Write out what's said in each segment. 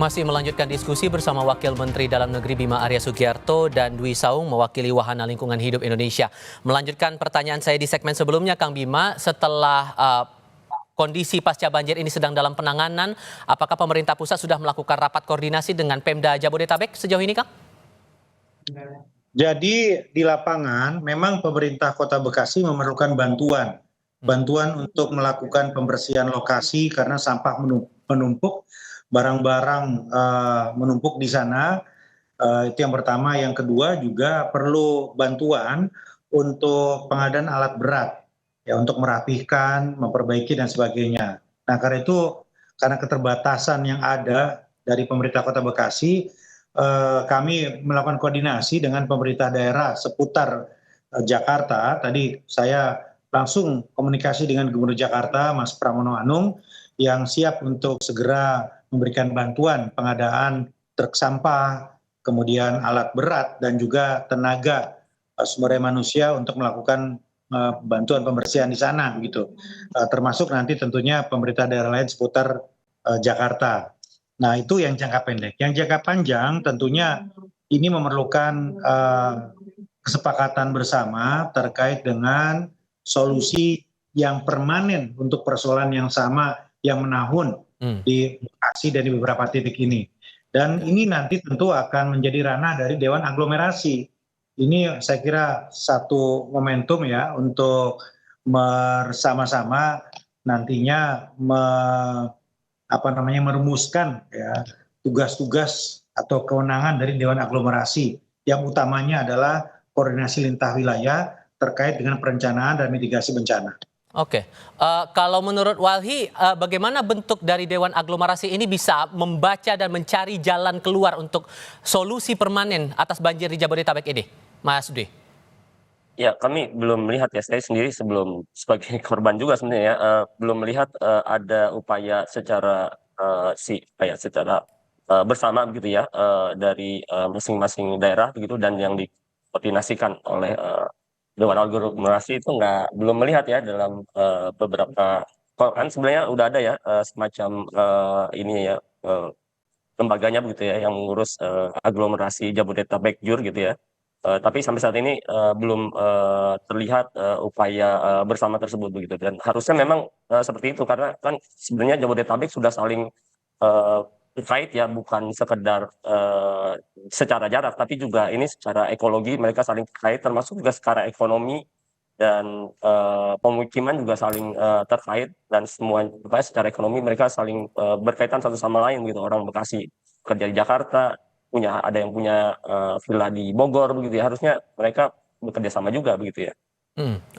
Masih melanjutkan diskusi bersama Wakil Menteri Dalam Negeri Bima Arya Sugiarto dan Dwi Saung mewakili Wahana Lingkungan Hidup Indonesia. Melanjutkan pertanyaan saya di segmen sebelumnya, Kang Bima, setelah kondisi pasca banjir ini sedang dalam penanganan, apakah pemerintah pusat sudah melakukan rapat koordinasi dengan Pemda Jabodetabek sejauh ini, Kang? Jadi di lapangan memang pemerintah Kota Bekasi memerlukan bantuan untuk melakukan pembersihan lokasi karena sampah menumpuk, barang-barang menumpuk di sana. Itu yang pertama. Yang kedua juga perlu bantuan untuk pengadaan alat berat ya, untuk merapihkan, memperbaiki dan sebagainya. Nah, karena itu, karena keterbatasan yang ada dari pemerintah Kota Bekasi, kami melakukan koordinasi dengan pemerintah daerah seputar Jakarta. Tadi saya langsung komunikasi dengan Gubernur Jakarta, Mas Pramono Anung, yang siap untuk segera memberikan bantuan pengadaan truk sampah, kemudian alat berat, dan juga tenaga sumber daya manusia untuk melakukan bantuan pembersihan di sana, begitu. Termasuk nanti tentunya pemerintah daerah lain seputar Jakarta. Nah, itu yang jangka pendek. Yang jangka panjang tentunya ini memerlukan kesepakatan bersama terkait dengan solusi yang permanen untuk persoalan yang sama yang menahun di Bekasi dan di beberapa titik ini. Dan ini nanti tentu akan menjadi ranah dari Dewan Aglomerasi. Ini saya kira satu momentum ya untuk bersama-sama nantinya merumuskan ya tugas-tugas atau kewenangan dari Dewan Aglomerasi. Yang utamanya adalah koordinasi lintas wilayah terkait dengan perencanaan dan mitigasi bencana. Oke, kalau menurut Walhi, bagaimana bentuk dari Dewan Aglomerasi ini bisa membaca dan mencari jalan keluar untuk solusi permanen atas banjir di Jabodetabek ini, Mas Dwi? Ya, kami belum melihat ya, saya sendiri sebelum sebagai korban juga sebenarnya belum melihat ada upaya secara bersama begitu ya dari masing-masing daerah begitu, dan yang dikoordinasikan oleh Dewan Aglomerasi itu belum melihat ya dalam beberapa, kan sebenarnya udah ada ya semacam ini ya lembaganya begitu ya yang mengurus aglomerasi Jabodetabek JUR gitu ya. Tapi sampai saat ini belum terlihat upaya bersama tersebut begitu, dan harusnya memang seperti itu karena kan sebenarnya Jabodetabek sudah saling terkait ya, bukan sekedar secara jarak tapi juga ini secara ekologi mereka saling terkait, termasuk juga secara ekonomi dan pemukiman juga saling terkait, dan semua secara ekonomi mereka saling berkaitan satu sama lain gitu. Orang Bekasi kerja di Jakarta, ada yang punya villa di Bogor begitu ya, harusnya mereka bekerja sama juga begitu ya.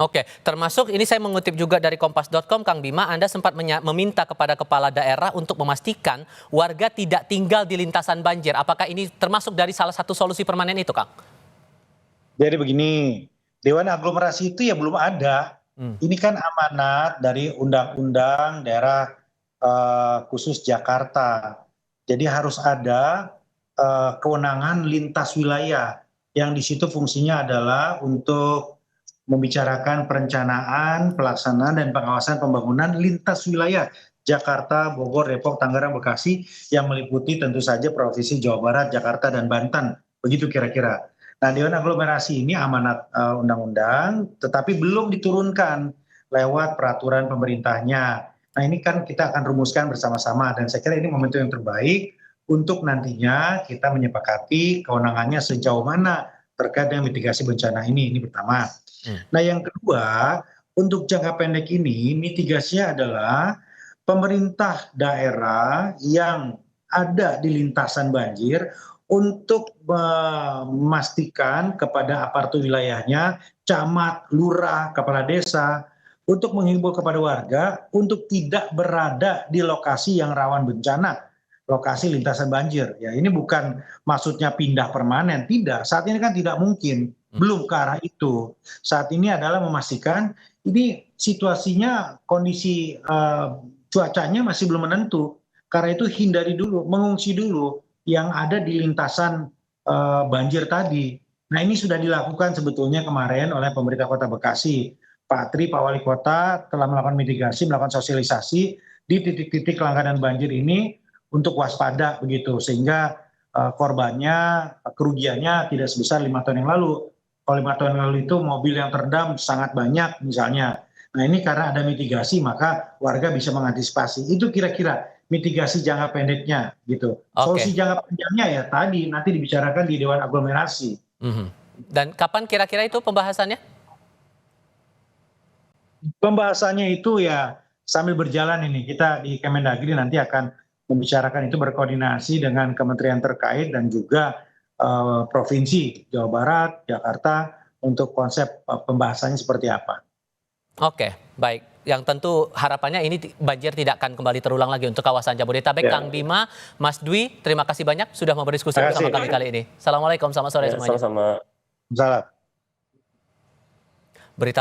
Oke, termasuk ini saya mengutip juga dari Kompas.com, Kang Bima, Anda sempat meminta kepada kepala daerah untuk memastikan warga tidak tinggal di lintasan banjir. Apakah ini termasuk dari salah satu solusi permanen itu, Kang? Jadi begini, Dewan Aglomerasi itu ya belum ada. Ini kan amanat dari Undang-Undang Daerah Khusus Jakarta. Jadi harus ada kewenangan lintas wilayah yang di situ fungsinya adalah untuk membicarakan perencanaan, pelaksanaan, dan pengawasan pembangunan lintas wilayah Jakarta, Bogor, Depok, Tangerang, Bekasi, yang meliputi tentu saja Provinsi Jawa Barat, Jakarta, dan Banten. Begitu kira-kira. Nah, Dewan Aglomerasi ini amanat undang-undang, tetapi belum diturunkan lewat peraturan pemerintahnya. Nah, ini kan kita akan rumuskan bersama-sama, dan saya kira ini momentum yang terbaik untuk nantinya kita menyepakati kewenangannya sejauh mana terkait dengan mitigasi bencana ini pertama. Nah, yang kedua, untuk jangka pendek ini mitigasinya adalah pemerintah daerah yang ada di lintasan banjir untuk memastikan kepada aparatur wilayahnya, camat, lurah, kepala desa, untuk menghimbau kepada warga untuk tidak berada di lokasi yang rawan bencana, lokasi lintasan banjir. Ya, ini bukan maksudnya pindah permanen, tidak. Saat ini kan tidak mungkin, belum ke arah itu. Saat ini adalah memastikan ini situasinya, kondisi cuacanya masih belum menentu. Karena itu hindari dulu, mengungsi dulu yang ada di lintasan banjir tadi. Nah, ini sudah dilakukan sebetulnya kemarin oleh pemerintah Kota Bekasi. Pak Tri, Pak Wali Kota telah melakukan mitigasi, melakukan sosialisasi di titik-titik langganan banjir ini untuk waspada begitu, sehingga korbannya, kerugiannya tidak sebesar 5 tahun yang lalu. Kalau 5 tahun yang lalu itu mobil yang terendam sangat banyak misalnya. Nah ini karena ada mitigasi maka warga bisa mengantisipasi. Itu kira-kira mitigasi jangka pendeknya gitu. Solusi Oke. jangka panjangnya ya tadi nanti dibicarakan di Dewan Aglomerasi. Mhm. Dan kapan kira-kira itu pembahasannya? Pembahasannya itu ya sambil berjalan ini kita di Kemendagri nanti akan membicarakan itu berkoordinasi dengan kementerian terkait dan juga provinsi Jawa Barat, Jakarta untuk konsep pembahasannya seperti apa. Oke, baik. Yang tentu harapannya ini banjir tidak akan kembali terulang lagi untuk kawasan Jabodetabek. Ya. Kang Bima, Mas Dwi, terima kasih banyak sudah mau berdiskusi Terima bersama kasih. kami kali ini. Assalamualaikum, selamat sore Ya, semuanya. sama-sama. Salam. Berita